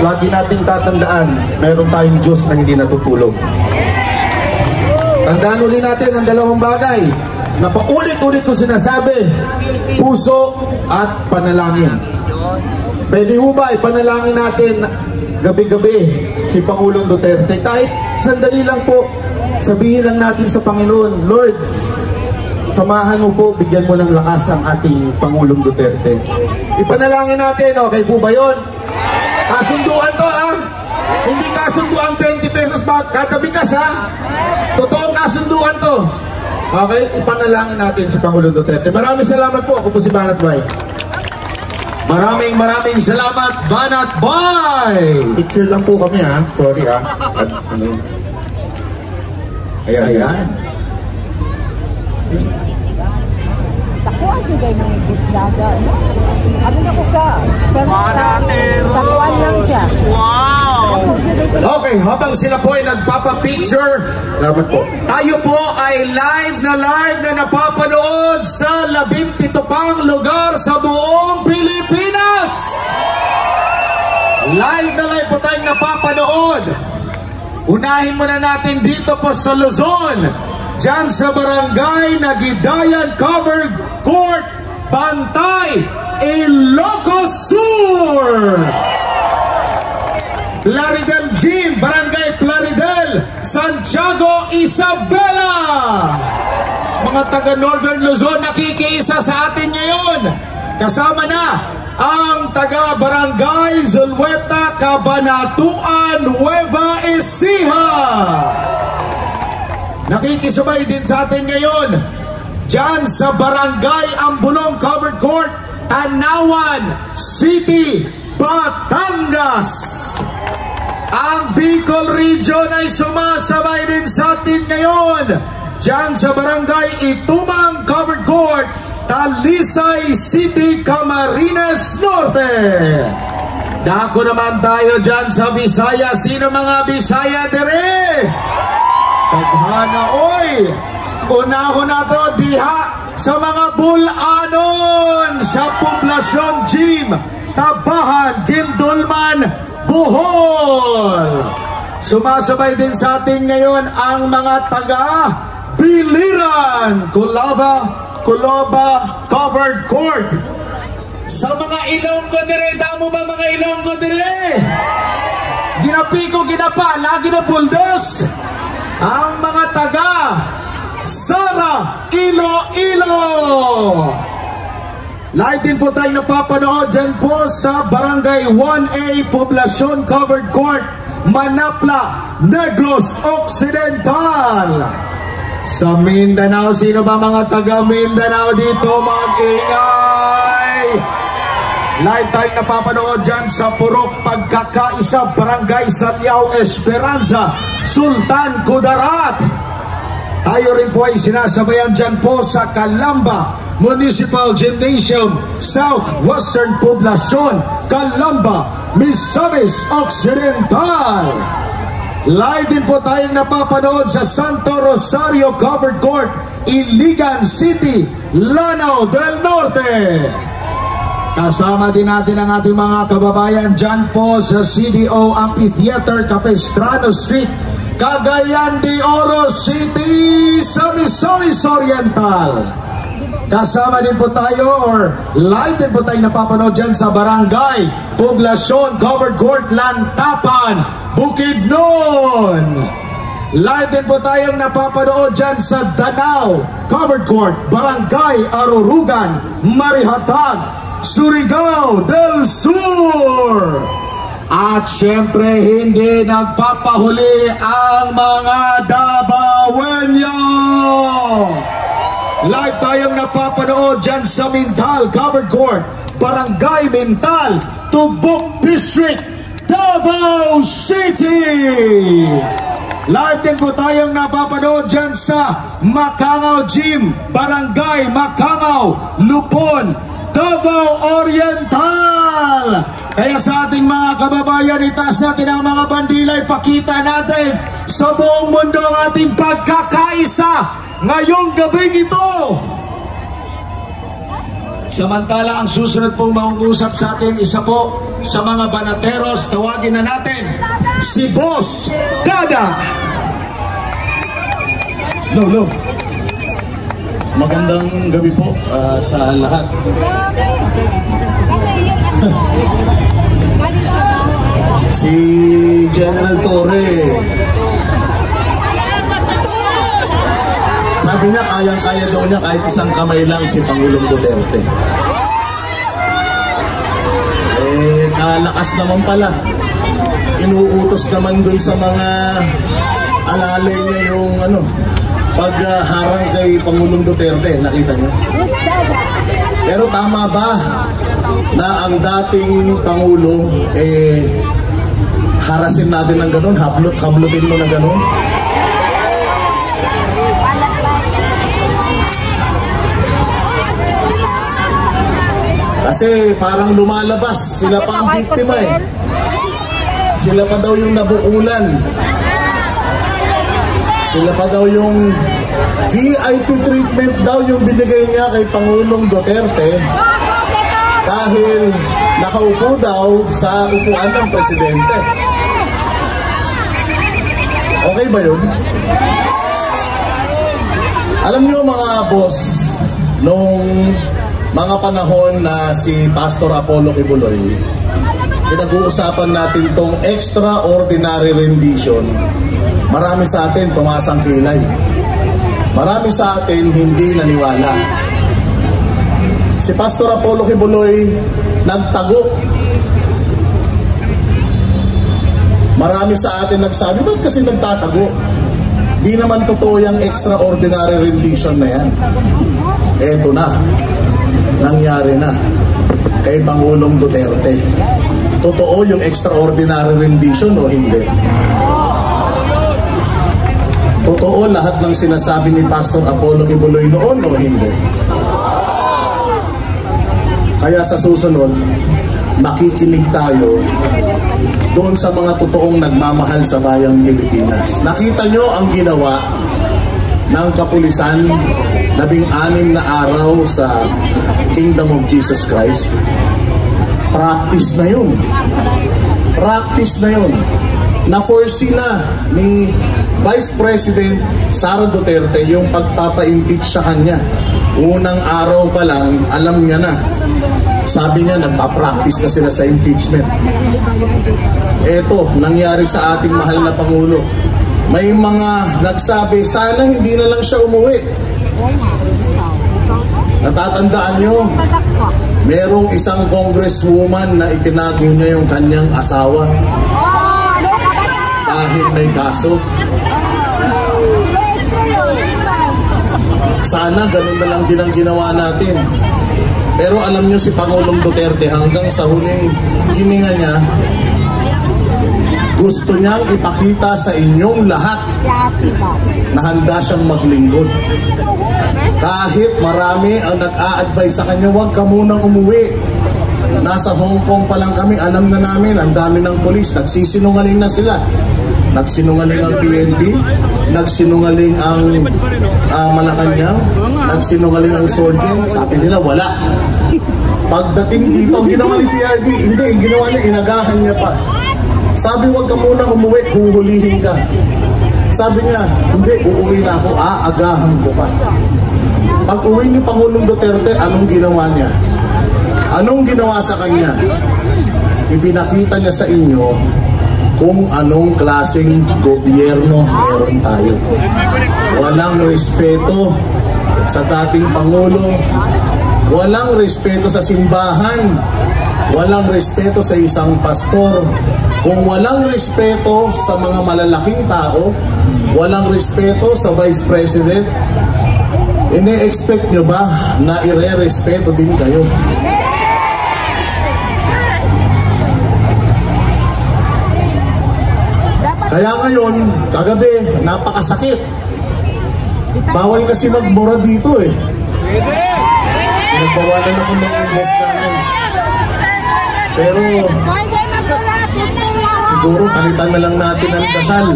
lagi nating tatandaan, meron tayong Diyos na hindi natutulog. Tandaan ulit natin ang dalawang bagay na paulit-ulit ko sinasabi, puso at panalangin. Pwede ho ba ipanalangin natin gabi-gabi si Pangulong Duterte? Kahit sandali lang po, sabihin lang natin sa Panginoon, Lord, samahan mo po, bigyan mo ng lakas ang ating Pangulong Duterte. Ipanalangin natin, okay po ba yun? Kasunduan to ha? Hindi kasunduan 20 pesos kada bigas ha? Totoong kasunduan to. Okay, ipanalangin natin si Pangulong Duterte. Maraming salamat po. Ako po si Banat Bay. Maraming salamat, Banat Bay. Picture lang po kami ha. Sorry ha. At, ano. Ayan. Takuan juga yung gisdaga, no? Ano na ko sa takuan lang siya. Wow! Okay, habang sila po ay nagpapapicture, salamat po. Tayo po ay live na napapanood sa 17 pang lugar sa buong Pilipinas. Live po tayong napapanood. Unahin muna natin dito po sa Luzon, dyan sa barangay Nagidayan Covered Court, Bantay, Ilocos Sur. Plaridel Gym, Barangay Plaridel, Santiago, Isabela. Mga taga Northern Luzon nakikiisa sa atin ngayon. Kasama na ang taga Barangay Zulueta, Cabanatuan, Nueva Ecija. Nakikisabay din sa atin ngayon dyan sa Barangay Ambulong Covered Court, Tanawan City, Batangas. Ang Bicol Region ay sumasabay din sa atin ngayon dyan sa Barangay Itumang Covered Court, Talisay City, Camarines Norte. Dako naman tayo dyan sa Visaya. Sino mga Visaya dire? Tadhana oy! Unahon na to diha sa mga bulanon sa Poblasyon Gym, Tabahan, Gindulman, Bohol. Sumasabay din sa atin ngayon ang mga taga Biliran, Culoba Covered Court. Sa mga Ilonggo dire, damo ba mga Ilonggo dire? Ginapiko, ginapa, lagi na buldos. Ang mga taga Sara, Iloilo. Live din po tayo napapanood dyan po sa Barangay 1A, Poblasyon Covered Court, Manapla, Negros Occidental. Sa Mindanao, sino ba mga taga Mindanao dito? Mag-ingay! Live tayo napapanood dyan sa Purok Pagkakaisa, Barangay Saliao, Esperanza, Sultan Kudarat. Tayo rin po ay sinasabayan dyan po sa Calamba Municipal Gymnasium, Southwestern Poblasyon, Calamba, Misamis Occidental. Live din po tayong napapanood sa Santo Rosario Covered Court, Iligan City, Lanao del Norte. Kasama din natin ang ating mga kababayan dyan po sa CDO Amphitheater, Capistrano Street, Cagayan de Oro City, sa Misamis Oriental. Kasama din po tayo, or live din po tayo napapanood dyan sa Barangay Poblasyon Covered Court, Lantapan, Bukidnon. Live din po tayong napapanood dyan sa Danao Covered Court, Barangay Arurugan, Marihatag, Surigao del Sur. At syempre hindi nagpapahuli ang mga Dabawenyo. Live tayong napapanood dyan sa Mintal Covered Court, Barangay Mintal, Tubok District, Davao City. Live din po tayong napapanood dyan sa Makangaw Gym, Barangay Makangaw, Lupon, Davao Oriental. Kaya sa ating mga kababayan, itaas natin ang mga bandila, ipakita natin sa buong mundo ang ating pagkakaisa ngayong gabing ito. Samantala, ang susunod pong mangungusap sa atin, isa po sa mga banateros, tawagin na natin, si Boss Dada. Lo. Magandang gabi po sa lahat. Si General Torre, sabi niya kayang-kaya daw niya kahit isang kamay lang si Pangulong Duterte. Kalakas naman pala. Inuutos naman dun sa mga alalay niya yung pagharang kay Pangulong Duterte. Nakita niyo? Pero tama ba na ang dating Pangulo harasin natin ng ganun? Hablutin mo na ganun? Kasi parang lumalabas, sila pa ang biktima eh. Sila pa daw yung nabukulan. Sila pa daw yung VIP treatment daw yung binigay niya kay Pangulong Duterte dahil nakaupo daw sa upuan ng presidente. Okay ba yun? Alam niyo mga boss, nung mga panahon na si Pastor Apollo Kibuloy, pinag-uusapan natin tong extraordinary rendition. Marami sa atin tumaas ang kilay. Marami sa atin hindi naniwala. Si Pastor Apollo Kibuloy nagtago. Marami sa atin nagsabi, ba't kasi nagtatago? Di naman totoo yung extraordinary rendition na yan. Eto na. Nangyari na kay Pangulong Duterte. Totoo yung extraordinary rendition o hindi? Totoo lahat ng sinasabi ni Pastor Apollo Kibuloy noon o hindi? Kaya sa susunod, makikinig tayo doon sa mga totoong nagmamahal sa bayang Pilipinas. Nakita nyo ang ginawa ng kapulisan 16 na araw sa Kingdom of Jesus Christ. Practice na yun. Practice na yun. Na-foresee na ni Vice President Sara Duterte yung pagpapa-impeach sa kanya. Unang araw pa lang, alam niya na. Sabi niya, nagpa-practice na sila sa impeachment. Eto, nangyari sa ating mahal na Pangulo. May mga nagsabi, sana hindi na lang siya umuwi. Natatandaan nyo, merong isang congresswoman na itinago niya yung kanyang asawa kahit may kaso. Sana ganun na lang din ang ginawa natin. Pero alam nyo si Pangulong Duterte hanggang sa huling hininga niya, gusto niyang ipakita sa inyong lahat na handa siyang maglingkod. Kahit marami ang nag-a-advise sa kanya, huwag ka munang umuwi. Nasa Hong Kong pa lang kami, alam na namin, ang dami ng polis, nagsisinungaling na sila. Nagsinungaling ang PNP, nagsinungaling ang Malacanang, nagsinungaling ang Surgeon, sabi nila wala. Pagdating dito, ang ginawa ni PRD, hindi, ginawa niya, inagahan niya pa. Sabi, huwag ka muna umuwi, huhulihin ka. Sabi niya, hindi, uuwi na ako, aagahan ko pa. Pag uwi ni Pangulong Duterte, anong ginawa niya? Anong ginawa sa kanya? Ipinakita niya sa inyo kung anong klaseng gobyerno meron tayo. Walang respeto sa dating Pangulo, walang respeto sa simbahan, walang respeto sa isang pastor. Kung walang respeto sa mga malalaking tao, walang respeto sa Vice President, ine-expect nyo ba na ire-respeto din kayo? Kaya ngayon, kagabi, napakasakit. Bawal kasi magmura dito eh. Nagbawalan ako ng boss namin. Pero siguro palitan na lang natin ang dasal.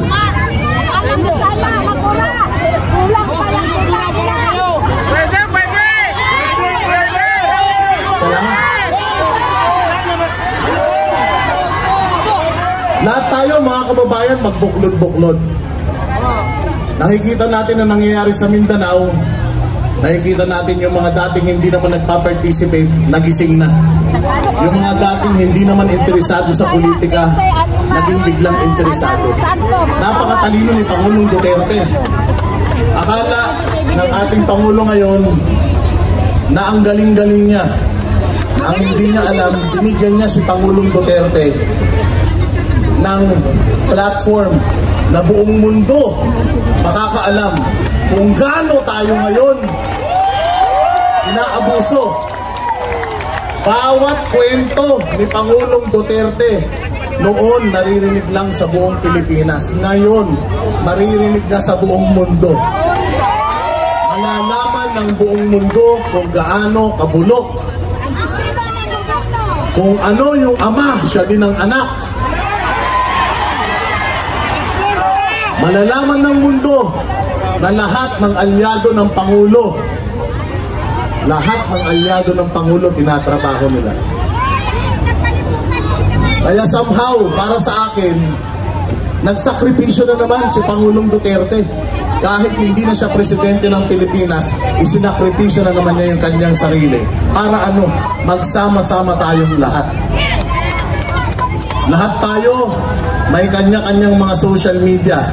Lahat tayo mga kababayan magbuklod-buklod. Nakikita natin ang nangyayari sa Mindanao. Nakikita natin yung mga dating hindi naman nagpa-participate, nagising na. Yung mga dating hindi naman interesado sa politika, naging biglang interesado. Napakatalino ni Pangulong Duterte. Akala ng ating Pangulo ngayon na ang galing-galing niya. Ang hindi niya alam, binigyan niya si Pangulong Duterte ng platform na buong mundo makakaalam kung gaano tayo ngayon inaabuso. Bawat kwento ni Pangulong Duterte noon naririnig lang sa buong Pilipinas. Ngayon, maririnig na sa buong mundo. Malalaman ng buong mundo kung gaano kabulok. Kung ano yung ama, siya din ang anak. Malalaman ng mundo na lahat ng alyado ng Pangulo, tinatrabaho nila. Kaya somehow, para sa akin, nagsakripisyo na naman si Pangulong Duterte. Kahit hindi na siya presidente ng Pilipinas, isinakripisyo na naman niya yung kanyang sarili. Para ano? Magsama-sama tayong lahat. Lahat tayo, may kanya-kanyang mga social media.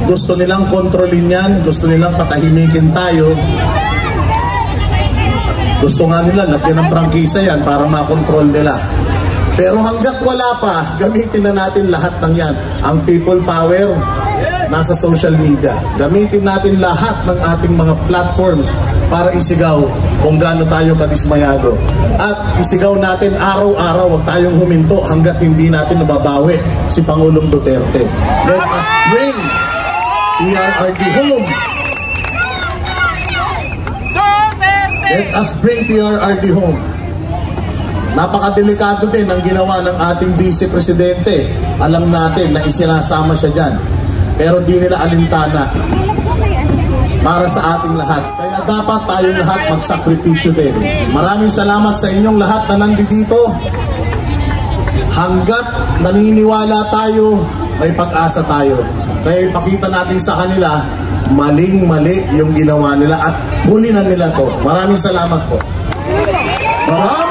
Gusto nilang kontrolin yan, gusto nilang patahimikin tayo. Gusto nga nila, lagyan ng prangkisa yan para makontrol nila. Pero hanggat wala pa, gamitin na natin lahat ng yan. Ang people power, nasa social media. Gamitin natin lahat ng ating mga platforms para isigaw kung gaano tayo kadismayado. At isigaw natin araw-araw, huwag tayong huminto hanggat hindi natin nababawi si Pangulong Duterte. Let us bring PRRD home. Let us bring PRRD home. Napakadelikado din ang ginawa ng ating Vice Presidente. Alam natin na isinasama siya dyan. Pero di nila alintana para sa ating lahat. Kaya dapat tayong lahat magsakripisyo din. Maraming salamat sa inyong lahat na nandito. Hanggat naniniwala tayo, may pag-asa tayo. Kaya ipakita natin sa kanila, maling-mali yung ginawa nila at huli na nila to. Maraming salamat po. Maraming